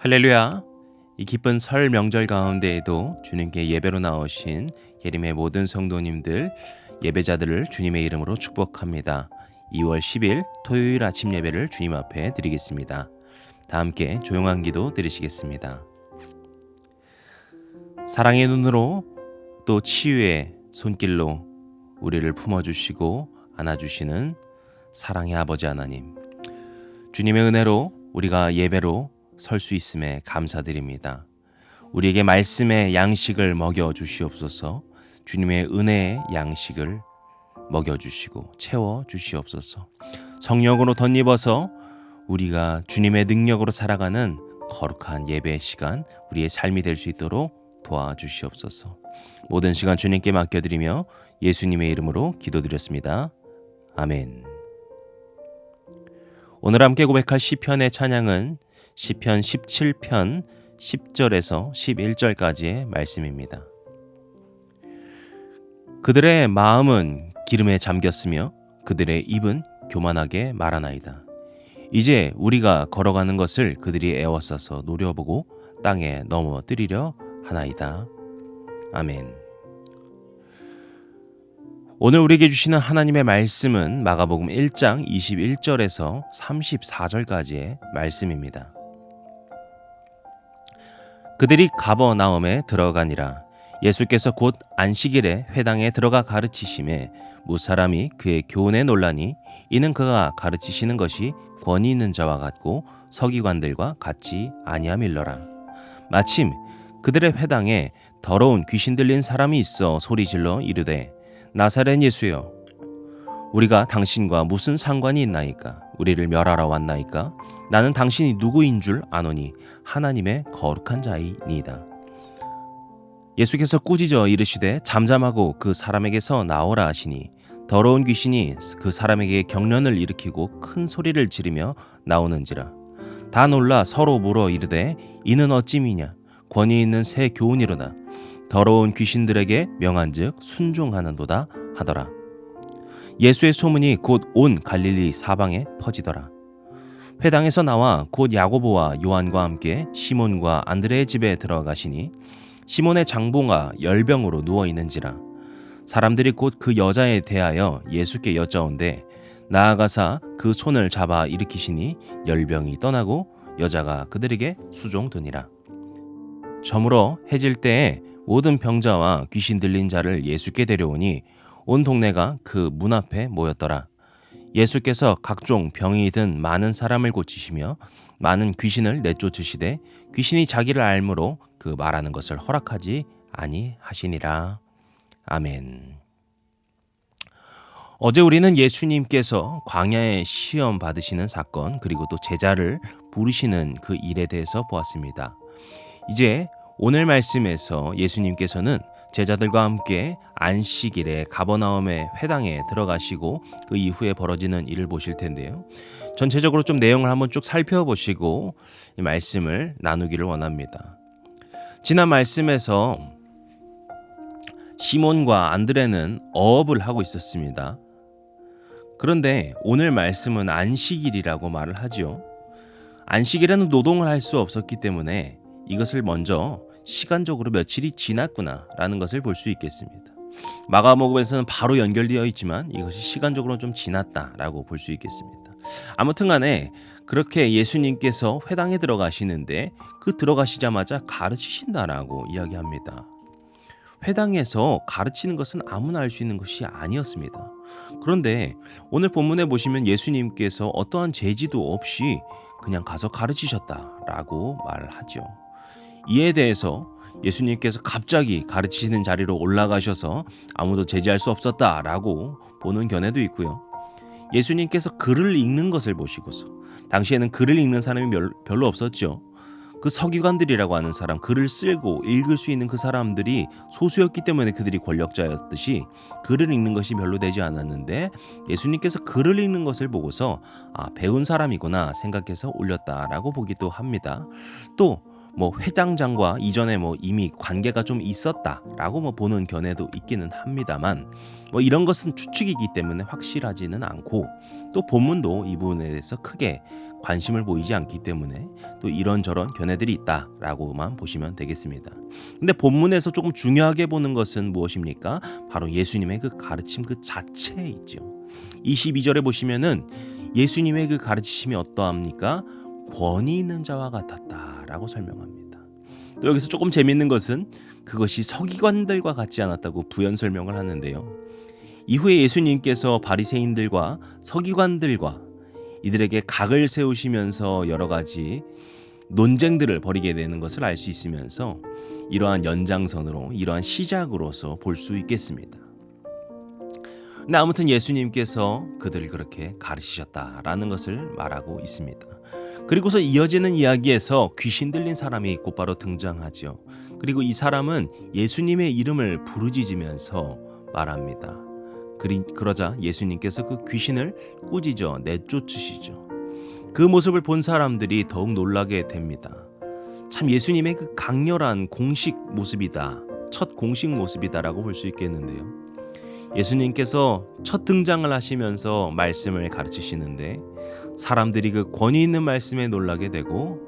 할렐루야. 이 기쁜 설 명절 가운데에도 주님께 예배로 나오신 예림의 모든 성도님들, 예배자들을 주님의 이름으로 축복합니다. 2월 10일 토요일 아침 예배를 주님 앞에 드리겠습니다. 다 함께 조용한 기도 드리시겠습니다. 사랑의 눈으로 또 치유의 손길로 우리를 품어주시고 안아주시는 사랑의 아버지 하나님, 주님의 은혜로 우리가 예배로 설 수 있음에 감사드립니다. 우리에게 말씀의 양식을 먹여주시옵소서. 주님의 은혜의 양식을 먹여주시고 채워주시옵소서. 성령으로 덧입어서 우리가 주님의 능력으로 살아가는 거룩한 예배의 시간, 우리의 삶이 될 수 있도록 도와주시옵소서. 모든 시간 주님께 맡겨드리며 예수님의 이름으로 기도드렸습니다. 아멘. 오늘 함께 고백할 시편의 찬양은 시편 17편 10절에서 11절까지의 말씀입니다. 그들의 마음은 기름에 잠겼으며 그들의 입은 교만하게 말하나이다. 이제 우리가 걸어가는 것을 그들이 애워싸서 노려보고 땅에 넘어뜨리려 하나이다. 아멘. 오늘 우리에게 주시는 하나님의 말씀은 마가복음 1장 21절에서 34절까지의 말씀입니다. 그들이 가버나움에 들어가니라. 예수께서 곧 안식일에 회당에 들어가 가르치심에 무사람이 그의 교훈에 놀라니 이는 그가 가르치시는 것이 권위 있는 자와 같고 서기관들과 같지 아니함일러라. 마침 그들의 회당에 더러운 귀신 들린 사람이 있어 소리질러 이르되 나사렛 예수여, 우리가 당신과 무슨 상관이 있나이까? 우리를 멸하러 왔나이까? 나는 당신이 누구인 줄 아노니 하나님의 거룩한 자이니이다. 예수께서 꾸짖어 이르시되 잠잠하고 그 사람에게서 나오라 하시니 더러운 귀신이 그 사람에게 경련을 일으키고 큰 소리를 지르며 나오는지라. 다 놀라 서로 물어 이르되 이는 어찌미냐? 권위 있는 새 교훈이로다. 더러운 귀신들에게 명한즉 순종하는도다 하더라. 예수의 소문이 곧 온 갈릴리 사방에 퍼지더라. 회당에서 나와 곧 야고보와 요한과 함께 시몬과 안드레의 집에 들어가시니 시몬의 장봉아 열병으로 누워 있는지라. 사람들이 곧 그 여자에 대하여 예수께 여짜온대 나아가사 그 손을 잡아 일으키시니 열병이 떠나고 여자가 그들에게 수종드니라. 저물어 해질 때에 모든 병자와 귀신 들린 자를 예수께 데려오니 온 동네가 그 문 앞에 모였더라. 예수께서 각종 병이 든 많은 사람을 고치시며 많은 귀신을 내쫓으시되 귀신이 자기를 알므로 그 말하는 것을 허락하지 아니하시니라. 아멘. 어제 우리는 예수님께서 광야에 시험 받으시는 사건, 그리고 또 제자를 부르시는 그 일에 대해서 보았습니다. 이제 오늘 말씀에서 예수님께서는 제자들과 함께 안식일에 가버나움의 회당에 들어가시고 그 이후에 벌어지는 일을 보실 텐데요. 전체적으로 좀 내용을 한번 쭉 살펴보시고 이 말씀을 나누기를 원합니다. 지난 말씀에서 시몬과 안드레는 어업을 하고 있었습니다. 그런데 오늘 말씀은 안식일이라고 말을 하죠. 안식일에는 노동을 할 수 없었기 때문에 이것을 먼저 시간적으로 며칠이 지났구나라는 것을 볼 수 있겠습니다. 마가복음에서는 바로 연결되어 있지만 이것이 시간적으로 좀 지났다라고 볼 수 있겠습니다. 아무튼 간에 그렇게 예수님께서 회당에 들어가시는데 그 들어가시자마자 가르치신다라고 이야기합니다. 회당에서 가르치는 것은 아무나 할 수 있는 것이 아니었습니다. 그런데 오늘 본문에 보시면 예수님께서 어떠한 제지도 없이 그냥 가서 가르치셨다라고 말을 하죠. 이에 대해서 예수님께서 갑자기 가르치시는 자리로 올라가셔서 아무도 제지할 수 없었다라고 보는 견해도 있고요. 예수님께서 글을 읽는 것을 보시고서, 당시에는 글을 읽는 사람이 별로 없었죠. 그 서기관들이라고 하는 사람, 글을 쓰고 읽을 수 있는 그 사람들이 소수였기 때문에 그들이 권력자였듯이 글을 읽는 것이 별로 되지 않았는데 예수님께서 글을 읽는 것을 보고서 배운 사람이구나 생각해서 올렸다라고 보기도 합니다. 또 회장장과 이전에 이미 관계가 좀 있었다라고 보는 견해도 있기는 합니다만 이런 것은 추측이기 때문에 확실하지는 않고 또 본문도 이 부분에 대해서 크게 관심을 보이지 않기 때문에 또 이런저런 견해들이 있다라고만 보시면 되겠습니다. 근데 본문에서 조금 중요하게 보는 것은 무엇입니까? 바로 예수님의 그 가르침 그 자체에 있죠. 22절에 보시면은 예수님의 그 가르치심이 어떠합니까? 권위 있는 자와 같았다라고 설명합니다. 또 여기서 조금 재밌는 것은 그것이 서기관들과 같지 않았다고 부연 설명을 하는데요. 이후에 예수님께서 바리새인들과 서기관들과 이들에게 각을 세우시면서 여러 가지 논쟁들을 벌이게 되는 것을 알 수 있으면서 이러한 연장선으로 이러한 시작으로서 볼 수 있겠습니다. 근데 아무튼 예수님께서 그들을 그렇게 가르치셨다라는 것을 말하고 있습니다. 그리고서 이어지는 이야기에서 귀신 들린 사람이 곧바로 등장하죠. 그리고 이 사람은 예수님의 이름을 부르짖으면서 말합니다. 그러자 예수님께서 그 귀신을 꾸짖어 내쫓으시죠. 그 모습을 본 사람들이 더욱 놀라게 됩니다. 참 예수님의 그 강렬한 공식 모습이다. 첫 공식 모습이다라고 볼 수 있겠는데요. 예수님께서 첫 등장을 하시면서 말씀을 가르치시는데 사람들이 그 권위 있는 말씀에 놀라게 되고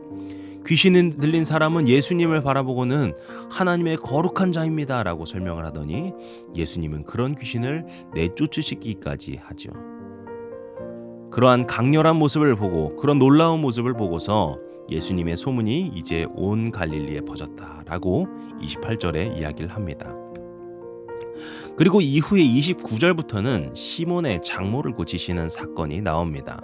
귀신이 들린 사람은 예수님을 바라보고는 하나님의 거룩한 자입니다 라고 설명을 하더니 예수님은 그런 귀신을 내쫓으시기까지 하죠. 그러한 강렬한 모습을 보고 그런 놀라운 모습을 보고서 예수님의 소문이 이제 온 갈릴리에 퍼졌다라고 28절에 이야기를 합니다. 그리고 이후에 29절부터는 시몬의 장모를 고치시는 사건이 나옵니다.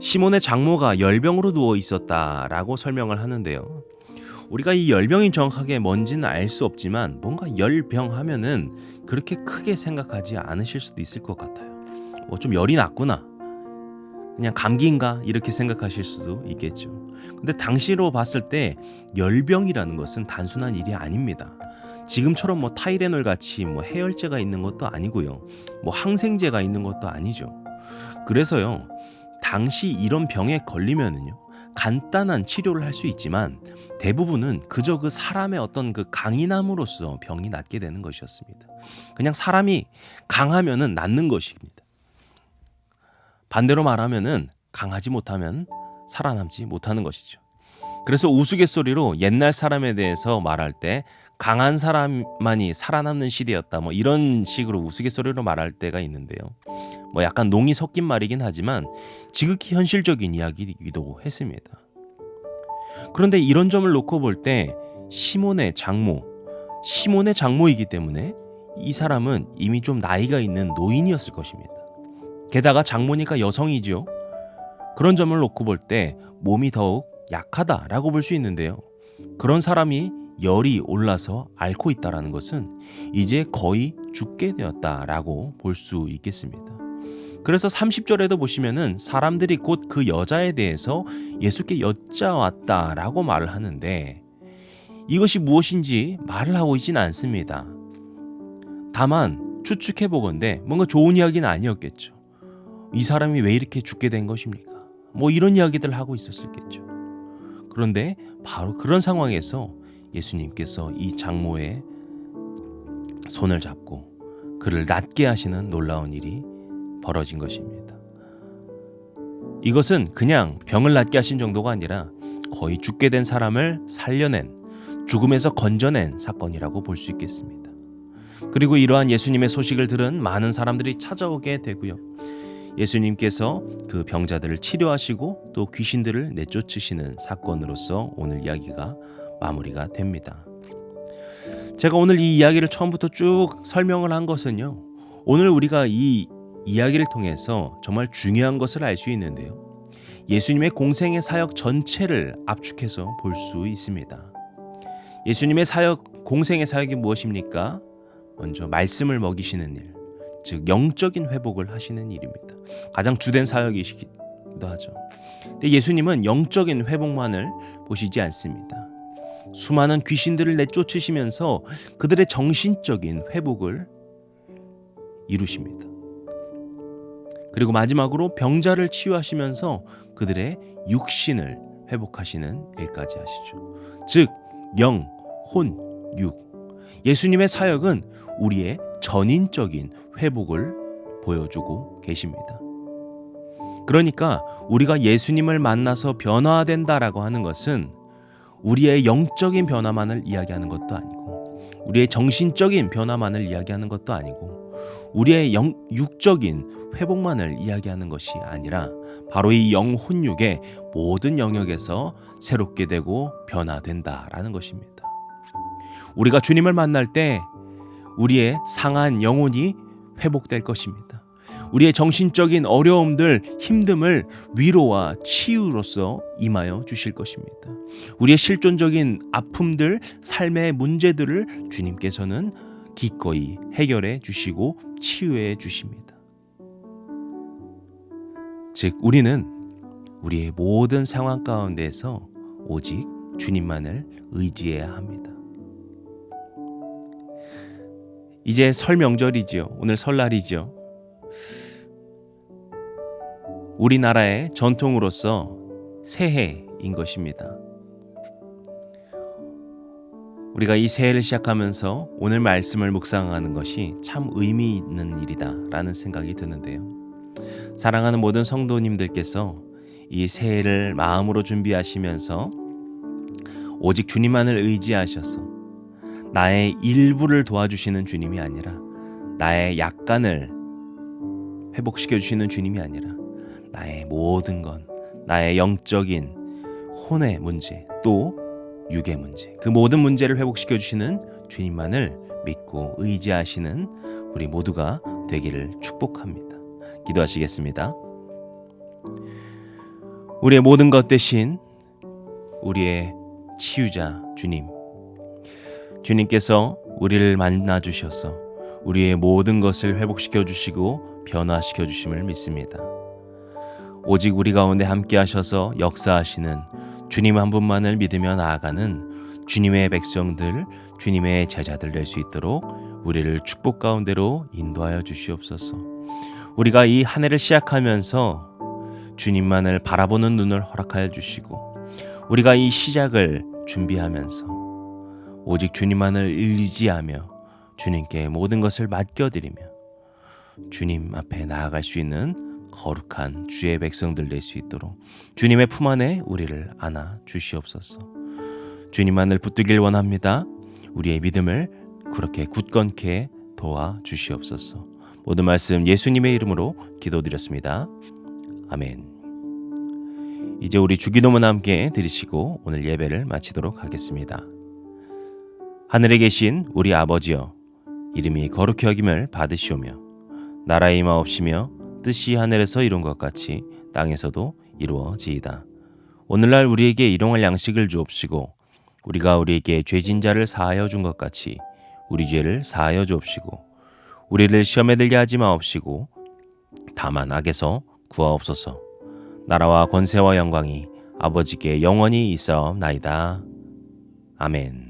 시몬의 장모가 열병으로 누워 있었다라고 설명을 하는데요. 우리가 이 열병이 정확하게 뭔지는 알 수 없지만 뭔가 열병 하면은 그렇게 크게 생각하지 않으실 수도 있을 것 같아요. 좀 열이 났구나. 그냥 감기인가 이렇게 생각하실 수도 있겠죠. 근데 당시로 봤을 때 열병이라는 것은 단순한 일이 아닙니다. 지금처럼 타이레놀 같이 해열제가 있는 것도 아니고요. 항생제가 있는 것도 아니죠. 그래서요. 당시 이런 병에 걸리면은요. 간단한 치료를 할 수 있지만 대부분은 그저 그 사람의 어떤 그 강인함으로써 병이 낫게 되는 것이었습니다. 그냥 사람이 강하면은 낫는 것입니다. 반대로 말하면은 강하지 못하면 살아남지 못하는 것이죠. 그래서 우스갯소리로 옛날 사람에 대해서 말할 때 강한 사람만이 살아남는 시대였다 이런 식으로 우스갯소리로 말할 때가 있는데요. 약간 농이 섞인 말이긴 하지만 지극히 현실적인 이야기이기도 했습니다. 그런데 이런 점을 놓고 볼 때 시몬의 장모이기 때문에 이 사람은 이미 좀 나이가 있는 노인이었을 것입니다. 게다가 장모니까 여성이죠. 그런 점을 놓고 볼 때 몸이 더욱 약하다라고 볼 수 있는데요. 그런 사람이 열이 올라서 앓고 있다는 것은 이제 거의 죽게 되었다라고 볼 수 있겠습니다. 그래서 30절에도 보시면은 사람들이 곧 그 여자에 대해서 예수께 여짜왔다라고 말을 하는데 이것이 무엇인지 말을 하고 있지는 않습니다. 다만 추측해보건대 뭔가 좋은 이야기는 아니었겠죠. 이 사람이 왜 이렇게 죽게 된 것입니까? 이런 이야기들을 하고 있었겠죠. 그런데 바로 그런 상황에서 예수님께서 이 장모의 손을 잡고 그를 낫게 하시는 놀라운 일이 벌어진 것입니다. 이것은 그냥 병을 낫게 하신 정도가 아니라 거의 죽게 된 사람을 살려낸, 죽음에서 건져낸 사건이라고 볼 수 있겠습니다. 그리고 이러한 예수님의 소식을 들은 많은 사람들이 찾아오게 되고요. 예수님께서 그 병자들을 치료하시고 또 귀신들을 내쫓으시는 사건으로서 오늘 이야기가 마무리가 됩니다. 제가 오늘 이 이야기를 처음부터 쭉 설명을 한 것은요. 오늘 우리가 이 이야기를 통해서 정말 중요한 것을 알 수 있는데요. 예수님의 공생의 사역 전체를 압축해서 볼 수 있습니다. 예수님의 공생의 사역이 무엇입니까? 먼저 말씀을 먹이시는 일, 즉 영적인 회복을 하시는 일입니다. 가장 주된 사역이시기도 하죠. 근데 예수님은 영적인 회복만을 보시지 않습니다. 수많은 귀신들을 내쫓으시면서 그들의 정신적인 회복을 이루십니다. 그리고 마지막으로 병자를 치유하시면서 그들의 육신을 회복하시는 일까지 하시죠. 즉 영, 혼, 육. 예수님의 사역은 우리의 전인적인 회복을 보여주고 계십니다. 그러니까 우리가 예수님을 만나서 변화된다라고 하는 것은 우리의 영적인 변화만을 이야기하는 것도 아니고 우리의 정신적인 변화만을 이야기하는 것도 아니고 우리의 육적인 회복만을 이야기하는 것이 아니라 바로 이 영혼육의 모든 영역에서 새롭게 되고 변화된다라는 것입니다. 우리가 주님을 만날 때 우리의 상한 영혼이 회복될 것입니다. 우리의 정신적인 어려움들, 힘듦을 위로와 치유로서 임하여 주실 것입니다. 우리의 실존적인 아픔들, 삶의 문제들을 주님께서는 기꺼이 해결해 주시고 치유해 주십니다. 즉 우리는 우리의 모든 상황 가운데서 오직 주님만을 의지해야 합니다. 이제 설 명절이지요. 오늘 설날이죠. 우리나라의 전통으로서 새해인 것입니다. 우리가 이 새해를 시작하면서 오늘 말씀을 묵상하는 것이 참 의미 있는 일이다라는 생각이 드는데요. 사랑하는 모든 성도님들께서 이 새해를 마음으로 준비하시면서 오직 주님만을 의지하셔서 나의 일부를 도와주시는 주님이 아니라 나의 약간을 회복시켜 주시는 주님이 아니라 나의 모든 것, 나의 영적인 혼의 문제 또 육의 문제, 그 모든 문제를 회복시켜 주시는 주님만을 믿고 의지하시는 우리 모두가 되기를 축복합니다. 기도하시겠습니다. 우리의 모든 것 대신 우리의 치유자 주님, 주님께서 우리를 만나 주셔서 우리의 모든 것을 회복시켜 주시고 변화시켜 주심을 믿습니다. 오직 우리 가운데 함께 하셔서 역사하시는 주님 한 분만을 믿으며 나아가는 주님의 백성들, 주님의 제자들 될 수 있도록 우리를 축복 가운데로 인도하여 주시옵소서. 우리가 이 한 해를 시작하면서 주님만을 바라보는 눈을 허락하여 주시고 우리가 이 시작을 준비하면서 오직 주님만을 의지하며 주님께 모든 것을 맡겨드리며 주님 앞에 나아갈 수 있는 거룩한 주의 백성들 될 수 있도록 주님의 품 안에 우리를 안아 주시옵소서. 주님만을 붙들길 원합니다. 우리의 믿음을 그렇게 굳건케 도와 주시옵소서. 모든 말씀 예수님의 이름으로 기도드렸습니다. 아멘. 이제 우리 주기도문 함께 드리시고 오늘 예배를 마치도록 하겠습니다. 하늘에 계신 우리 아버지여, 이름이 거룩히 여김을 받으시오며 나라의 임하옵시며 뜻이 하늘에서 이룬 것 같이 땅에서도 이루어지이다. 오늘날 우리에게 일용할 양식을 주옵시고 우리가 우리에게 죄진 자를 사하여 준 것 같이 우리 죄를 사하여 주옵시고 우리를 시험에 들게 하지 마옵시고 다만 악에서 구하옵소서. 나라와 권세와 영광이 아버지께 영원히 있사옵나이다. 아멘.